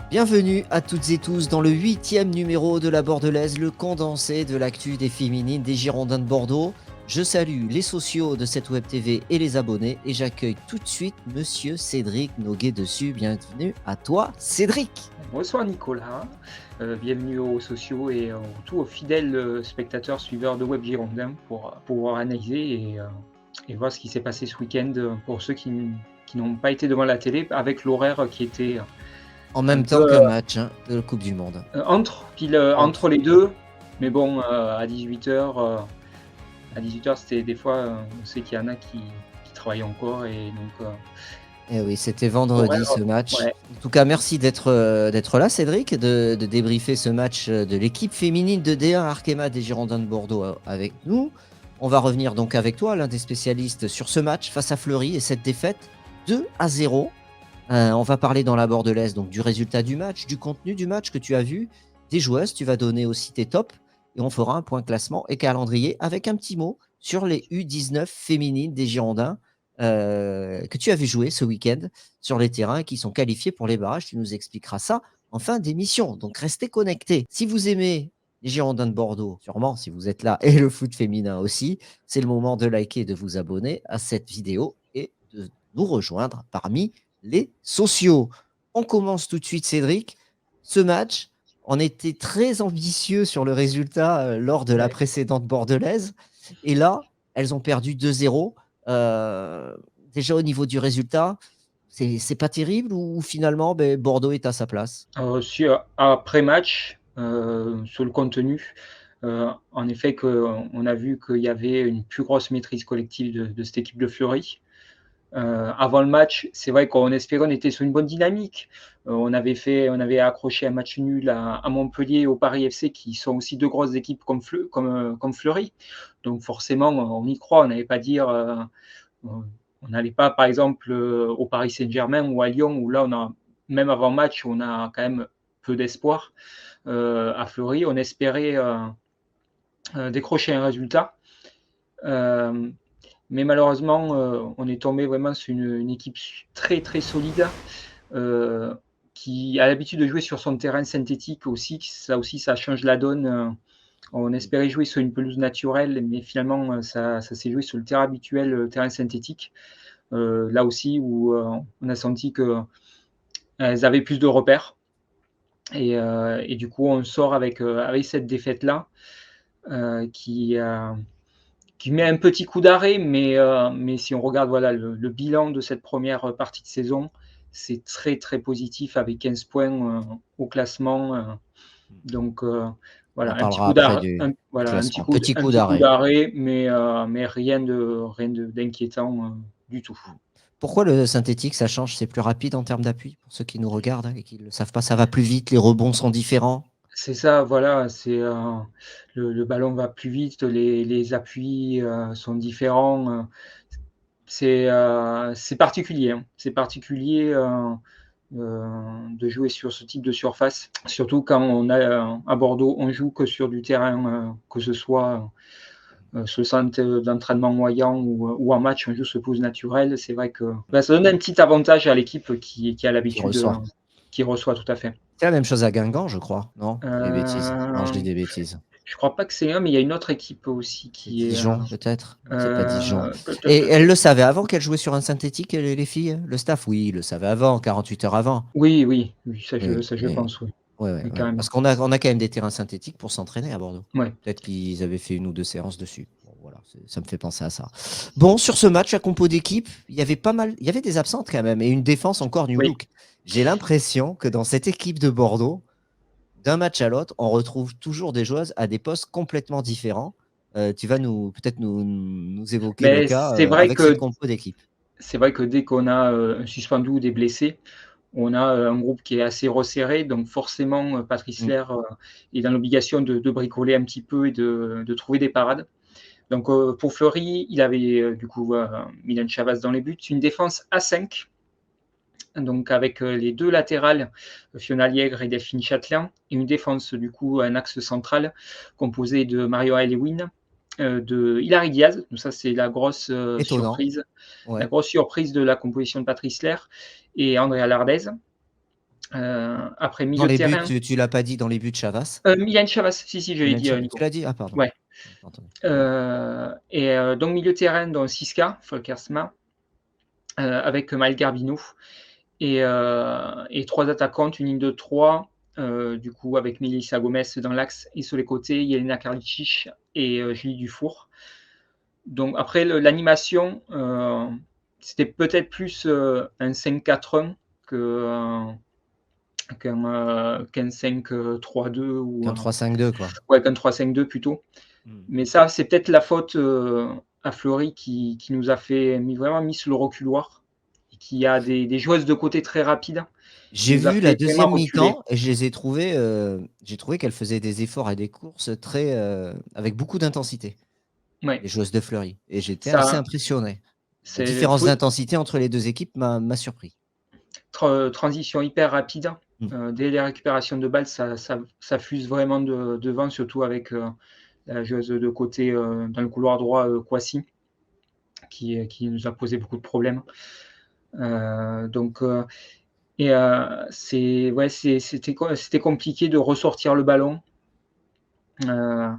Bienvenue à toutes et tous dans le 8e numéro de la Bordelaise, le condensé de l'actu des féminines des Girondins de Bordeaux. Je salue les sociaux de cette web TV et les abonnés et j'accueille tout de suite Monsieur Cédric Noguet-Dessus. Bienvenue à toi, Cédric. Bonsoir Nicolas, bienvenue aux sociaux et surtout aux fidèles spectateurs suiveurs de Web Girondin pour pouvoir analyser et voir ce qui s'est passé ce week-end pour ceux qui n'ont pas été devant la télé avec l'horaire qui était En un même temps peu qu'un match de la Coupe du Monde. entre les deux, mais bon, à 18h, c'était des fois, on sait qu'il y en a qui travaillent encore et donc Eh oui, c'était vendredi horaire, ce match. ouais. En tout cas, merci d'être là, Cédric, de débriefer ce match de l'équipe féminine de D1 Arkema des Girondins de Bordeaux avec nous. On va revenir donc avec toi, l'un des spécialistes, sur ce match face à Fleury et cette défaite 2-0. On va parler dans la Bordelaise donc du résultat du match, du contenu du match que tu as vu, des joueuses. Tu vas donner aussi tes tops et on fera un point classement et calendrier avec un petit mot sur les U19 féminines des Girondins que tu as vu jouer ce week-end sur les terrains qui sont qualifiés pour les barrages. Tu nous expliqueras ça en fin d'émission. Donc restez connectés. Si vous aimez les Girondins de Bordeaux, sûrement si vous êtes là, et le foot féminin aussi, c'est le moment de liker et de vous abonner à cette vidéo et de nous rejoindre parmi les sociaux. On commence tout de suite, Cédric. Ce match, on était très ambitieux sur le résultat lors de la Ouais. précédente bordelaise. Et là, elles ont perdu 2-0. Déjà au niveau du résultat, c'est pas terrible ou finalement Bordeaux est à sa place? Après match, sur le contenu, en effet on a vu qu'il y avait une plus grosse maîtrise collective de cette équipe de Fleury. Avant le match, c'est vrai qu'on espérait, on était sur une bonne dynamique. On avait accroché un match nul à Montpellier et au Paris FC qui sont aussi 2 grosses équipes comme Fleury. Donc forcément, on y croit, on n'allait pas dire, on n'allait pas par exemple, au Paris Saint-Germain ou à Lyon où là même avant match, on a quand même peu d'espoir. À Fleury, on espérait, décrocher un résultat. Hem Mais malheureusement, on est tombé vraiment sur une équipe très, très solide, heu, qui a l'habitude de jouer sur son terrain synthétique aussi, ça change la donne. On espérait jouer sur une pelouse naturelle, mais finalement, ça s'est joué sur le terrain habituel, terrain synthétique. Là aussi où, on a senti qu'elles avaient plus de repères et du coup, on sort avec cette défaite-là, qui a qui met un petit coup d'arrêt, mais si on regarde voilà, le bilan de cette première partie de saison, c'est très, très positif avec 15 points au classement. Donc On en voilà, parlera après du voilà, classement. Petit un coup petit coup d'arrêt. d'arrêt, mais d'inquiétant du tout. Pourquoi le synthétique, ça change? C'est plus rapide en termes d'appui pour ceux qui nous regardent et qui ne le savent pas. Ça va plus vite, les rebonds sont différents. C'est ça, voilà, le ballon va plus vite, les appuis sont différents. C'est particulier, hein. C'est particulier, de jouer sur ce type de surface, surtout quand à Bordeaux, on joue que sur du terrain, que ce soit, sur le centre d'entraînement moyen ou en match, on joue sur pelouse naturelle. C'est vrai que, bah, ça donne un petit avantage à l'équipe qui a Qui l'habitude, reçoit. qui reçoit, tout à fait. C'est la même chose à Guingamp, je crois. Non? Je dis des bêtises. Non, je dis Hem, des bêtises. je crois pas que c'est un, mais il y a une autre équipe aussi C'est qui est, Dijon, peut-être? Non, c'est pas Dijon. peut-être, Et elles le savaient avant qu'elles jouaient sur un synthétique, les filles? Le staff? Oui, ils le savaient avant, 48 heures avant. oui, oui, oui, ça Oui, je oui. pense, oui. Ouais, ouais, Oui, ouais. carrément. Parce qu'on a quand même des terrains synthétiques pour s'entraîner à Bordeaux. Ouais. Peut-être qu'ils avaient fait 1 ou 2 séances dessus. Bon, voilà, ça me fait penser à ça. Bon, sur ce match, la compo d'équipe, il y avait des absentes quand même et une défense encore new Oui. look. J'ai l'impression que dans cette équipe de Bordeaux, d'un match à l'autre, on retrouve toujours des joueuses à des postes complètement différents. Tu vas peut-être nous évoquer le Mais cas avec cette compo d'équipe. c'est vrai que dès qu'on a, un suspendu ou des blessés, on a, un groupe qui est assez resserré, donc forcément, Patrice Mm. Lair, est dans l'obligation de bricoler un petit peu et de trouver des parades. Donc, pour Fleury, il avait, du coup, Mylène Chavaz dans les buts, une défense à 5, donc avec, les 2 latérales, Fiona Liègre et Delphine Chatelain, et une défense, du coup, un axe central composé de Mario Aléwin, de Hilary Diaz. Donc ça, c'est Étonnant. la Ouais. grosse surprise de la composition de Patrice Lair et Andrea Lardès. Après Dans milieu de les buts, terrain, tu l'as pas dit, dans les buts, Chavas. Milan Chavas, si, je l'ai Milan dit, Chavas, tu Nico. l'as dit? Ah pardon, Ouais, j'avais pas entendu. donc milieu de terrain, donc Siska, Folkersma, avec Maël Garbino et 3 attaquantes, une ligne de 3, du coup avec Melissa Gomez dans l'axe et sur les côtés, Yelena Karličić et Julie Dufour. Donc après l'animation, c'était peut-être plus, un 5-4-1 que, qu'un 5-3-2 ou Qu'un 3-5-2 quoi. ouais, qu'un 3-5-2 plutôt. Mmh. Mais ça, c'est peut-être la faute, à Fleury qui nous a fait vraiment mis sur le reculoir et qui a des joueuses de côté très rapides, qui J'ai nous a vu la fait vraiment 2e reculer. mi-temps et je les ai trouvées, j'ai trouvé qu'elles faisaient des efforts et des courses très, avec beaucoup d'intensité, Ouais, les joueuses de Fleury et j'étais assez ça impressionné. La c'est différence faut d'intensité entre les 2 équipes m'a surpris. transition hyper rapide, Mmh. dès les récupérations de balles, ça fuse vraiment devant, surtout avec, la joueuse de côté, dans le couloir droit, Kouassi, qui nous a posé beaucoup de problèmes. Donc c'est ouais, c'était compliqué de ressortir le ballon, heu,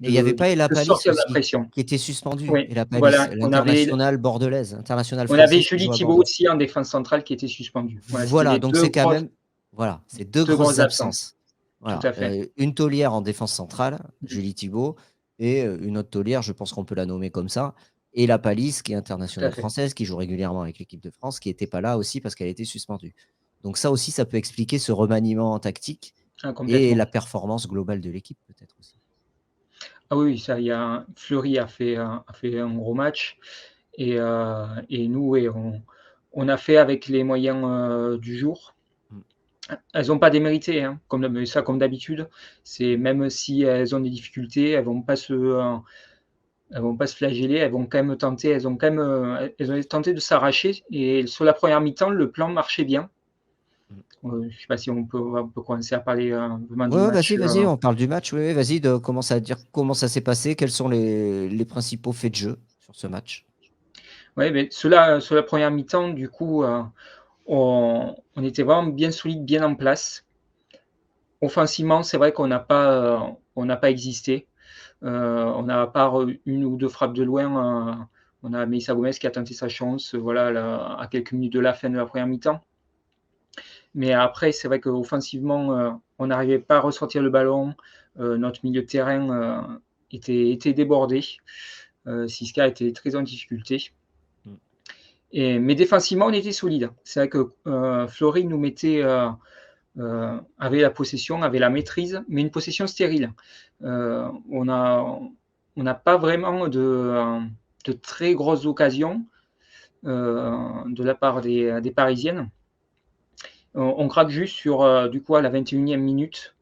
Et il y avait de pas Ella Palis sortir de la aussi, pression. qui était suspendue. Oui, Ella Palis, voilà, l'internationale bordelaise, internationale on avait française qui Julie joue à Thibault Bordeaux. aussi en défense centrale qui était suspendue. Voilà, c'était Voilà, les donc c'est quand même voilà, c'est 2 2 grosses grosses absences. absences. Tout Voilà, à fait. une taulière en défense centrale, Mmh. Julie Thibault et une autre taulière, je pense qu'on peut la nommer comme ça et la Palisse qui est Tout à internationale fait. française, qui joue régulièrement avec l'équipe de France, qui était pas là aussi parce qu'elle était suspendue. Donc ça aussi, ça peut expliquer ce remaniement tactique Ah et complètement. la performance globale de l'équipe peut-être aussi. Ah oui, oui, ça il y a Fleury a fait un gros match et nous, ouais, on a fait avec les moyens, du jour. Mmh. Elles ont pas démérité, hein, comme d'habitude. C'est même si elles ont des difficultés, elles vont pas se flageller, elles ont quand même, elles ont tenté de s'arracher et sur la première mi-temps, le plan marchait bien. Mmh. Je sais pas si on peut commencer à parler, vraiment Ouais, du ouais, match, vas-y, vas-y, on parle du match. Oui, oui, vas-y, de commence à dire comment ça s'est passé, quels sont les principaux faits de jeu sur ce match? ouais, beh, sur la première mi-temps, du coup, on était vraiment bien solide, bien en place. Offensivement, c'est vrai on n'a pas existé. On n'a à part, 1 ou 2 frappes de loin, on a Melissa Gomez qui a tenté sa chance, voilà, à quelques minutes de la fin de la première mi-temps. Mais après, c'est vrai qu'offensivement, on n'arrivait pas à ressortir le ballon. Notre milieu de terrain, était débordé. Siska était très en difficulté. Mmh. Mais défensivement, on était solide. C'est vrai que, Fleury nous mettait, avait la possession, avait la maîtrise, mais une possession stérile. Heu, on a on n'a pas vraiment de très grosses occasions, de la part des Parisiennes. On craque juste sur, du coup, à la 21e minute,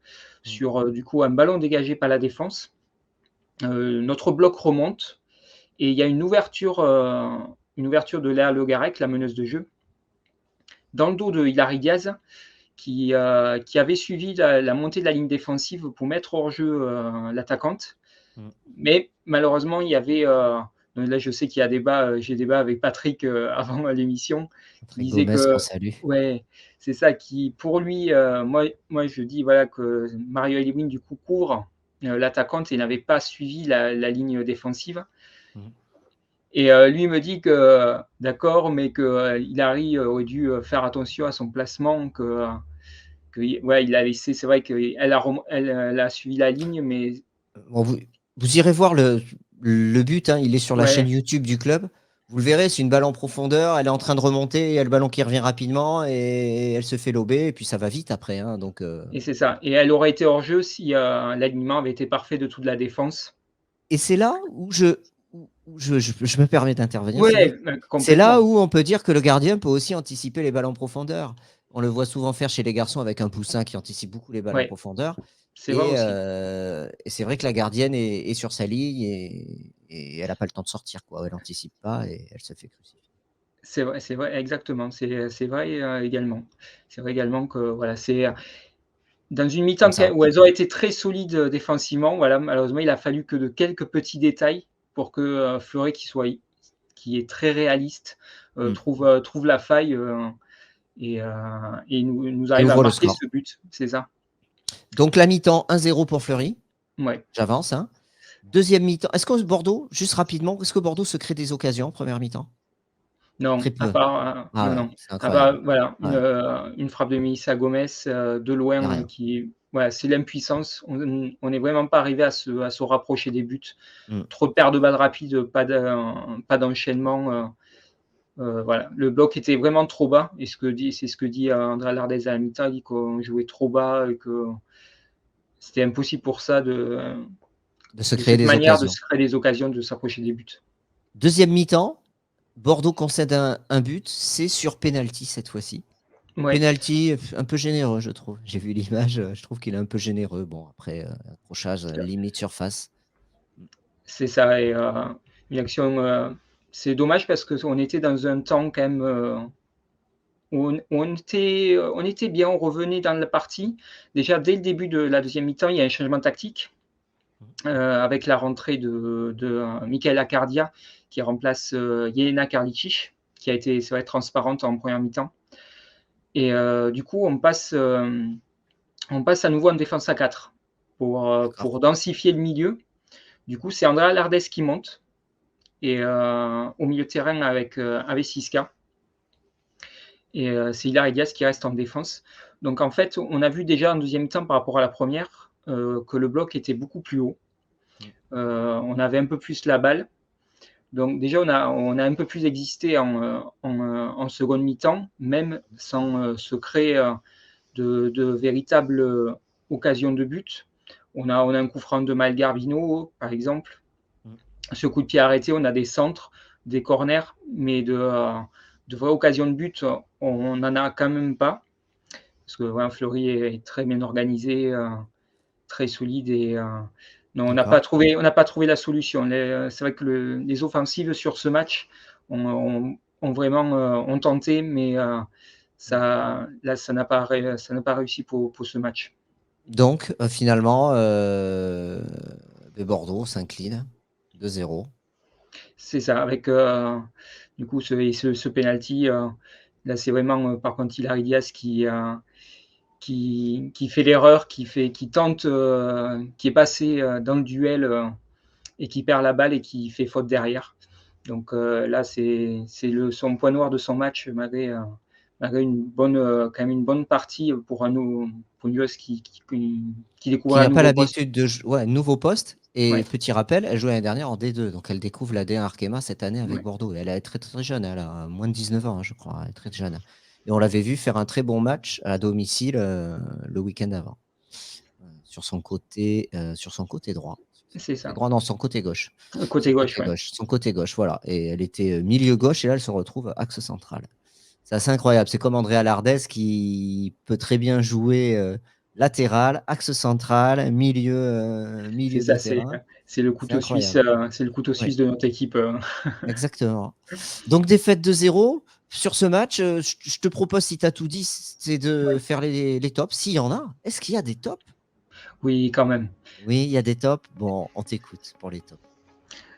Mmh. sur, du coup, un ballon dégagé par la défense. Notre bloc remonte et il y a une ouverture de Léa Le Garec, la meneuse de jeu, dans le dos de Hilary Diaz qui avait suivi la montée de la ligne défensive pour mettre hors jeu, l'attaquante. Mmh. Mais malheureusement, il y avait, donc là, je sais qu'il y a débat, j'ai débat avec Patrick, avant l'émission, qui Patrick disait Gomez qu'on que salue. ouais, c'est ça qui pour lui, moi je dis voilà que Mario Ewing du coup couvre, l'attaquante et n'avait pas suivi la ligne défensive Mmh. et lui me dit que d'accord, mais que, Hilary, aurait dû, faire attention à son placement, que ouais, il a laissé c'est vrai elle a suivi la ligne mais Bon, vous irez voir le but, hein, il est sur la chaîne ouais. YouTube du club. Vous le verrez, c'est une balle en profondeur, elle est en train de remonter, il y a le ballon qui revient rapidement et elle se fait lober et puis ça va vite après, hein, donc Et c'est ça et elle aurait été hors jeu si, l'alignement avait été parfait de toute la défense. et c'est là où je me permets d'intervenir, Cédric. Ouais, C'est là complètement. où on peut dire que le gardien peut aussi anticiper les balles en profondeur. On le voit souvent faire chez les garçons avec un poussin qui anticipe beaucoup les balles en Ouais, profondeur c'est vrai aussi. et c'est vrai que la gardienne est sur sa ligne et elle a pas le temps de sortir, quoi. Elle anticipe pas et elle se fait crucifier. C'est vrai, exactement. C'est vrai, également. C'est vrai également que voilà, c'est, dans une mi-temps Comme que ça. où elles ont été très solides, défensivement, voilà, malheureusement, il a fallu que de quelques petits détails pour que, Fleury qui est très réaliste, Mmh. trouve la faille, et nous Et arrive à ouvre le marquer score. ce but, c'est ça. Donc la mi-temps 1-0 pour Fleury. Ouais. J'avance, hein. Deuxième mi-temps. Est-ce que Bordeaux, juste rapidement, est-ce que Bordeaux se crée des occasions en première mi-temps? Très Non, à peu. part, Ah non, ouais, non, c'est à part, incroyable. voilà, Ouais, une frappe de Mélissa Gomez, de y a loin, rien. qui voilà, c'est l'impuissance. On n'est vraiment pas arrivé à se rapprocher des buts. Mmh. Trop de pertes de balles rapides, pas d'enchaînement, voilà. Le bloc était vraiment trop bas et c'est ce que dit André Lardès à la mi-temps. Il dit qu'on jouait trop bas et que c'était impossible pour ça De se de créer cette des manière de occasions. se créer des occasions, de s'approcher des buts. Deuxième mi-temps, Bordeaux concède un but, c'est sur penalty cette fois-ci. Ouais, Penalty un peu généreux, je trouve. J'ai vu l'image, je trouve qu'il est un peu généreux. Bon, après, accrochage limite surface. c'est ça et une action, c'est dommage parce qu'on était dans un temps quand même, où on était bien, on revenait dans la partie. Déjà dès le début de la deuxième mi-temps, il y a un changement tactique. Avec la rentrée de Michael Accardia qui remplace, Yelena Karličić, qui a été, c'est vrai, transparente en première mi-temps et du coup, on passe à nouveau en défense à 4 D'accord. pour densifier le milieu. Du coup, c'est Andrea Lardès qui monte et au milieu de terrain avec Siska et c'est Hilary Diaz qui reste en défense. Donc en fait, on a vu déjà en deuxième mi-temps par rapport à la première, que le bloc était beaucoup plus haut. Mmh. On avait un peu plus la balle. Donc déjà, on a un peu plus existé en seconde mi-temps, même sans se créer de véritables occasions de but. On a un coup franc de Maël Garbino, par exemple. Mmh. Ce coup de pied arrêté, on a des centres, des corners, mais de vraies occasions de but, on n'en a quand même pas. Parce que voilà, Fleury est très bien organisé, très solide et non, D'accord. on n'a pas trouvé la solution. C'est vrai que les offensives sur ce match ont vraiment ont tenté, mais Mmh. ça n'a pas réussi pour ce match. Donc, finalement, Bordeaux s'incline 2-0. C'est ça, avec du coup ce penalty, là c'est vraiment par contre Hilary Diaz qui fait l'erreur, qui tente, qui est passé dans le duel et qui perd la balle et qui fait faute derrière. Donc là, c'est son point noir de son match, malgré une bonne, quand même une bonne partie pour une joueuse qui Qui découvre un n'a pas nouveau poste. l'habitude de ouais, nouveau poste et Ouais, petit rappel, elle jouait l'année dernière en D2, donc elle découvre la D1 Arkema cette année avec ouais, Bordeaux et elle est très, très jeune, elle a moins de 19 ans, hein, je crois, elle est très jeune et on l'avait vue faire un très bon match à domicile, le week-end avant, sur son côté droit. Sur son c'est côté ça. droit, non, son côté gauche. Côté gauche, ouais. Son côté gauche, voilà et elle était, milieu gauche et là, elle se retrouve axe central. C'est assez incroyable. C'est comme Andrea Lardès qui peut très bien jouer, latéral, axe central, C'est milieu de ça, terrain. C'est incroyable. c'est le couteau Oui, suisse de notre équipe. exactement. Donc défaite 2-0 sur ce match, je te propose, si tu as tout dit, c'est de Ouais. faire les tops, s'il y en a. Est-ce qu'il y a des tops? Oui, quand même. Oui, il y a des tops. Bon, on t'écoute pour les tops.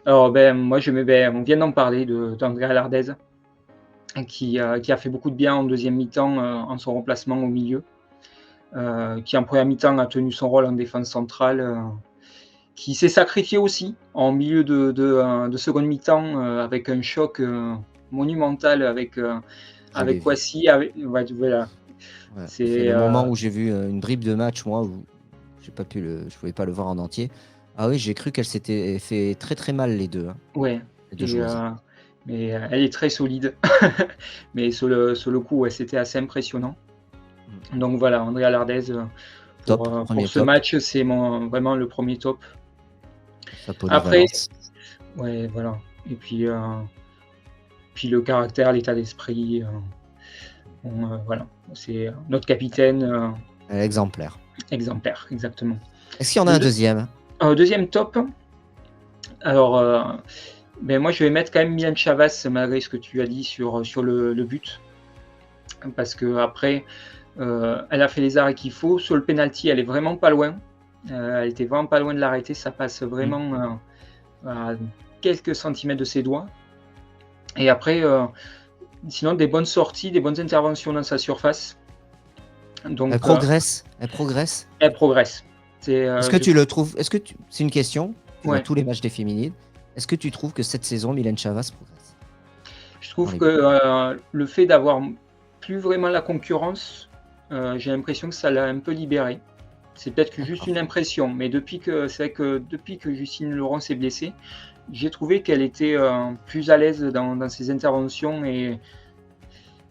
Alors, moi, on vient d'en parler d'Andrea Lardès, qui a fait beaucoup de bien en deuxième mi-temps, en son remplacement au milieu, qui en première mi-temps a tenu son rôle en défense centrale, qui s'est sacrifié aussi en milieu de seconde mi-temps, avec un choc monumental Je l'ai avec vu. Kouassi, ouais, voilà. Ouais, c'est C'est le moment où j'ai vu, une bribe de match, moi, où je pouvais pas le voir en entier. Ah oui, j'ai cru qu'elles s'étaient fait très, très mal les 2, hein, ouais, les 2 et joueuses. mais elle est très solide. Mais sur le coup, ouais, c'était assez impressionnant. Mmh. Donc voilà, Andrea Lardès, Top, pour 1er ce top, match, c'est vraiment le premier top. sa Après, polyvalence. ouais, voilà. Et puis le caractère, l'état d'esprit, voilà, c'est notre capitaine, Exemplaire. exemplaire, exactement. Est-ce qu'il y en a Le un deux deuxième? 2e top, alors, moi je vais mettre quand même Milan Chavas malgré ce que tu as dit sur le but. Parce qu'après, elle a fait les arrêts qu'il faut. Sur le penalty, elle est vraiment pas loin. Elle était vraiment pas loin de l'arrêter. Ça passe Mmh. vraiment, à quelques centimètres de ses doigts et après, sinon des bonnes sorties, des bonnes interventions dans sa surface. Elle Donc, progresse, elle progresse. elle progresse. Est-ce que Je tu le trouve, trouves est-ce que tu c'est une question, tu vois ouais, tous les matchs des féminines. Est-ce que tu trouves que cette saison, Mylène Chavas progresse je dans trouve les que, buts? le fait d'avoir plus vraiment la concurrence, j'ai l'impression que ça l'a un peu libérée. C'est peut-être que juste une D'accord, impression, mais c'est vrai que depuis que Justine Laurent s'est blessée, j'ai trouvé qu'elle était, plus à l'aise dans ses interventions et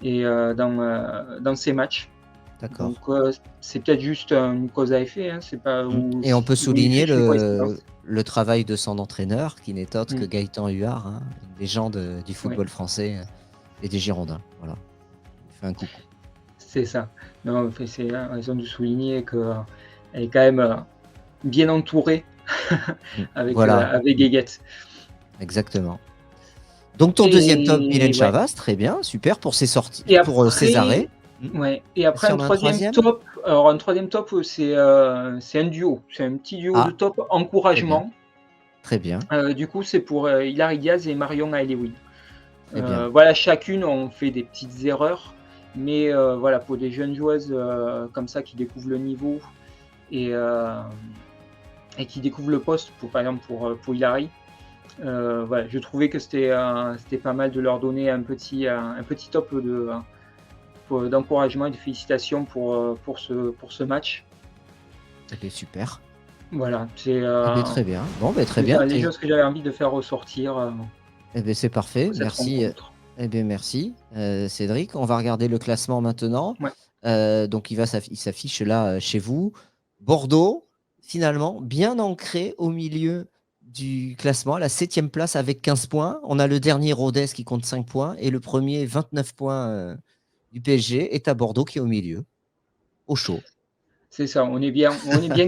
dans ses matchs. Donc, d'accord. c'est peut-être juste, une cause à effet, hein, c'est pas Mmh ou et on peut ou souligner juste une coïncidence. le travail de son entraîneur qui n'est autre que Mmh, Gaëtan Huard, hein, une légende, du ouais, football français, et des Girondins. Voilà, on lui fait un coucou. c'est ça. Non, enfin, c'est raison de souligner qu'elle est quand même, bien entourée Mmh, voilà, avec mmh, Guéguette. exactement. Donc ton deuxième top, Mylène Et ouais. Chavas, très bien, super pour ses sorties, Et pour, ses après arrêts. Mmh. ouais, et après Est-ce qu'il y en a un 3e? un 3e top, c'est un duo. C'est un petit duo de Ah, top très bien, encouragement. très bien, Du coup, c'est pour, Hilary Diaz et Marion Aelewin. très bien. Voilà, chacune ont fait des petites erreurs, mais voilà, pour des jeunes joueuses, comme ça qui découvrent le niveau et hem et qui découvrent le poste, par exemple pour Hilary, voilà, je trouvais que c'était pas mal de leur donner un petit top d'encouragement et de félicitations pour ce match. Eh beh, super. Voilà, Eh beh, très bien. Bon, beh, très bien, les tu choses que j'avais envie de faire ressortir, eh beh, c'est parfait, pour cette merci, rencontre. eh beh, merci, Cédric. On va regarder le classement maintenant. Ouais, Donc il s'affiche là, chez vous. Bordeaux, finalement, bien ancré au milieu du classement, à la 7e place avec 15 points. On a le dernier Rodez qui compte 5 points et le premier 29 points, du PSG est à Bordeaux qui est au milieu, au chaud. c'est ça, on est bien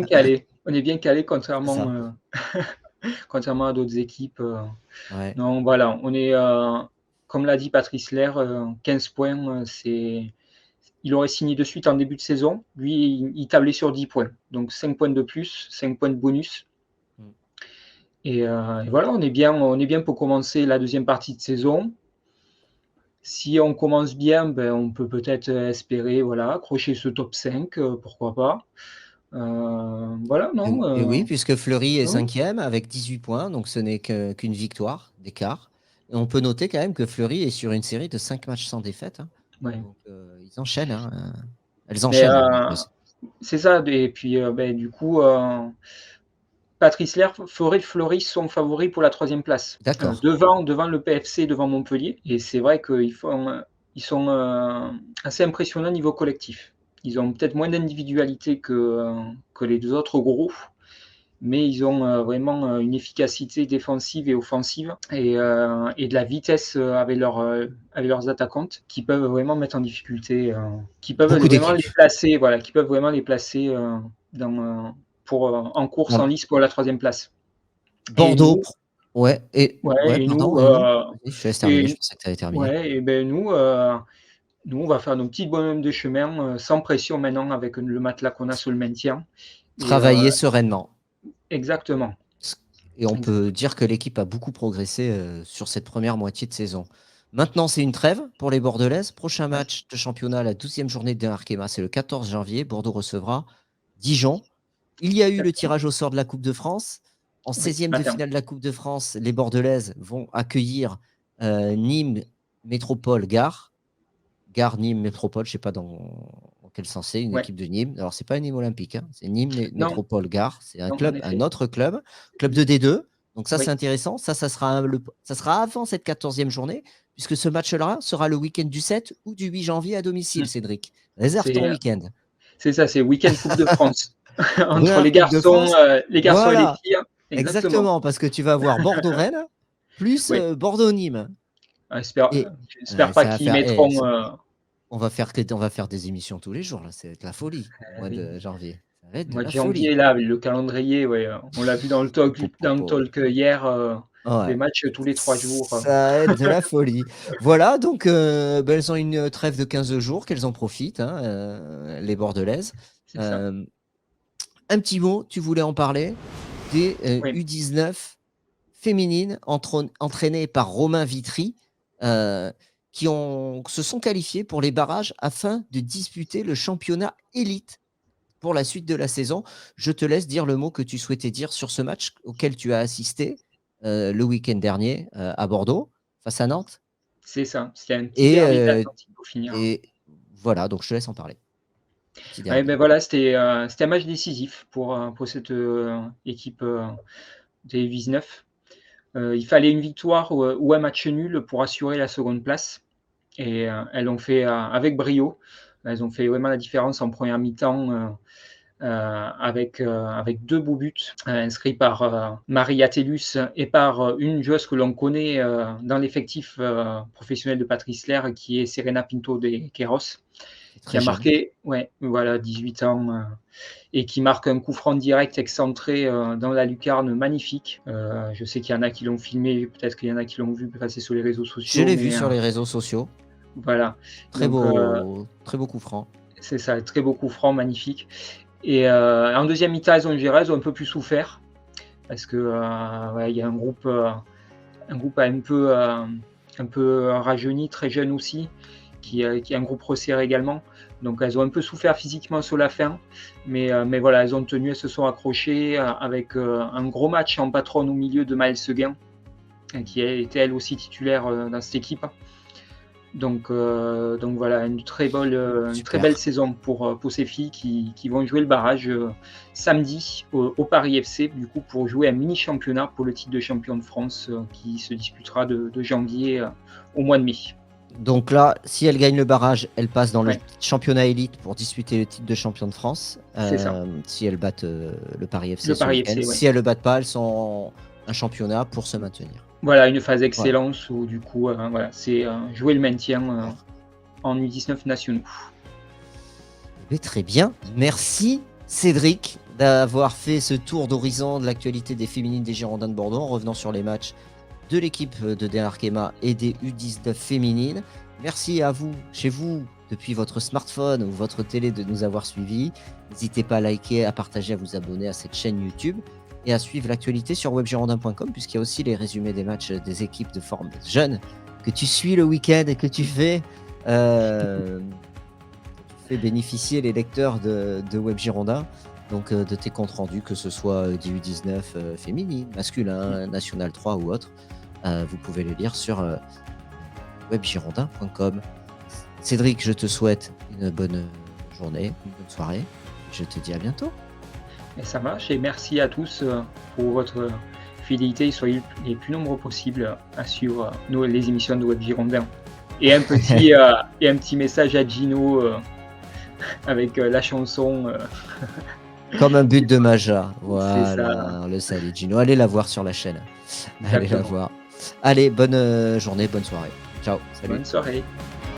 calé. On est bien calé C'est ça. contrairement à d'autres équipes, Ouais. non, voilà, on est, comme l'a dit Patrice Lair, 15 points, c'est il aurait signé de suite en début de saison. Lui, il tablait sur 10 points, donc 5 points de plus, 5 points de bonus. Mmh. Et voilà, on est bien pour commencer la deuxième partie de saison. Si on commence bien, ben, on peut peut-être, espérer, voilà, accrocher ce top 5, pourquoi pas. Voilà, non, Et oui, puisque Fleury est non, 5e avec 18 points, donc ce n'est qu'une victoire d'écart. Et on peut noter quand même que Fleury est sur une série de 5 matchs sans défaite, hein. ouais. Donc, ils enchaînent, hein, elles Mais, enchaînent, les Bordelaises. c'est ça, et puis, beh, du coup, Patrice Lerf ferait de Fleury son favori pour la troisième place, D'accord. devant le PFC, devant Montpellier, et c'est vrai ils sont, assez impressionnants au niveau collectif. Ils ont peut-être moins d'individualité que les 2 autres gros, mais ils ont, vraiment, une efficacité défensive et offensive et de la vitesse, avec leurs attaquantes qui peuvent vraiment mettre en difficulté, qui peuvent Beaucoup vraiment d'équipes. les placer, voilà, qui peuvent vraiment les placer, dans, en course en Bon, lice pour la troisième place. Et Bordeaux, nous ouais, et ouais, ouais, et pardon, nous, vas-y. Vas-y, je te laisse terminer, je et pensais que tu avais terminé. ouais, et ben nous, on va faire nos petits bonhommes de chemin, sans pression maintenant avec le matelas qu'on a sur le maintien. Et Travailler sereinement. exactement, S Et on peut dire que l'équipe a beaucoup progressé, sur cette première moitié de saison. Maintenant, c'est une trêve pour les Bordelaises. Prochain ouais, match de championnat, la 12e journée de Arkema, c'est le 14 janvier. Bordeaux recevra Dijon. Il y a eu le exactement. tirage au sort de la coupe de France. En Oui, 16e ce de matin. finale de la coupe de France, les Bordelaises vont accueillir, Nîmes Métropole Gare. Gare Nîmes Métropole, je ne sais pas dans quel sens c'est, une Ouais. équipe de Nîmes. Alors, c'est pas Nîmes Olympique, hein, c'est Nîmes Non, Métropole Gare. C'est un non, en club, un effet. autre club de D2. Donc ça, c'est Oui, intéressant. Ça sera, ça sera avant cette 14e journée, puisque ce match-là sera le week-end du 7 ou du 8 janvier à domicile, mmh, Cédric. Réserve c'est, ton week-end. c'est ça, c'est week-end Coupe de France entre Regarde Coupe de France. les garçons et les Voilà, filles. Exactement. exactement, parce que tu vas voir Bordeaux-Rennes plus Oui, Bordeaux-Nîmes. Et j'espère pas ça va qu'ils faire, mettront, on va faire des émissions tous les jours, là. Ça va être la folie au mois oui, de janvier. Ça va être de mois de la folie. janvier là, le calendrier, ouais, on l'a vu Po, po, po, dans le po. talk hier, des Ouais, matchs tous les 3 jours, ça va être de la folie. Voilà, donc bah, elles ont une trêve de 15 jours, qu'elles en profitent, hein, les Bordelaises. c'est ça. Euh, un petit mot, tu voulais en parler, des Oui, U19 féminines entraînées par Romain Vitry, euh, se sont qualifiés pour les barrages afin de disputer le championnat élite pour la suite de la saison. Je te laisse dire le mot que tu souhaitais dire sur ce match auquel tu as assisté le week-end dernier à Bordeaux, face à Nantes. C'est ça, c'était un petit Et, derby d'Atlantique pour finir. et voilà, donc je te laisse en parler. Petit Ouais, derby. ben voilà, c'était un match décisif pour cette équipe des U19. Il fallait une victoire ou un match nul pour assurer la seconde place. Et elles l'ont fait avec brio. Elles ont fait vraiment la différence en première mi-temps avec 2 beaux buts inscrits par Marie Atellus et par une joueuse que l'on connaît dans l'effectif professionnel de Patrice Lair, qui est Serena Pinto de Queiroz, qui Très a jeune. marqué, ouais, voilà, 18 ans, et qui marque un coup franc direct excentré dans la lucarne magnifique. Je sais qu'il y en a qui l'ont filmé, peut-être qu'il y en a qui l'ont vu passer sur les réseaux Je sociaux, l'ai vu mais sur les réseaux sociaux. voilà. Très Donc beau coup franc. c'est ça, très beau coup franc, magnifique. Et en deuxième mi-temps, elles ont géré, elles ont un peu plus souffert parce que ouais, il y a un groupe un peu rajeuni, très jeune aussi, qui est un groupe resserré également. Donc elles ont un peu souffert physiquement sur la fin, mais voilà, elles ont tenu, elles se sont accrochées avec un gros match en patronne au milieu de Maëlle Seguin, qui était elle aussi titulaire dans cette équipe. Donc voilà, une très belle saison pour ces filles qui vont jouer le barrage samedi au Paris FC, du coup, pour jouer un mini championnat pour le titre de champion de France qui se disputera de janvier au mois de mai. Donc là, si elle gagne le barrage, elle passe dans le Ouais. championnat élite pour disputer le titre de champion de France. C'est ça. Si elles battent le Paris FC Le ce Paris week-end. FC, ouais. Si elles ne le battent pas, elles sont en un championnat pour se maintenir. Voilà, une phase d'excellence où du coup, voilà, c'est jouer le maintien en U19 nationaux. Mais très bien. Merci Cédric d'avoir fait ce tour d'horizon de l'actualité des féminines des Girondins de Bordeaux en revenant sur les matchs de l'équipe de DR Arkema et des U19 féminines. Merci à vous, chez vous, depuis votre smartphone ou votre télé, de nous avoir suivis. N'hésitez pas à liker, à partager, à vous abonner à cette chaîne YouTube et à suivre l'actualité sur webgirondin.com, puisqu'il y a aussi les résumés des matchs des équipes de forme jeunes que tu suis le week-end et que tu fais bénéficier les lecteurs de Web Girondin, donc de tes comptes rendus, que ce soit du U19 féminin, masculin, National 3 ou autre. Vous pouvez le lire sur webgirondin.com. Cédric, je te souhaite une bonne journée, une bonne soirée. Je te dis à bientôt. Et ça marche, et merci à tous pour votre fidélité. Soyez les plus nombreux possibles à suivre les émissions de Web Girondin. Et un petit message à Gino avec la chanson. Comme un but de Maja. Voilà, C'est ça. on le salue Gino. Allez la voir sur la chaîne. Allez la Exactement. voir. Allez, bonne journée, bonne soirée. Ciao. Salut. Bonne soirée.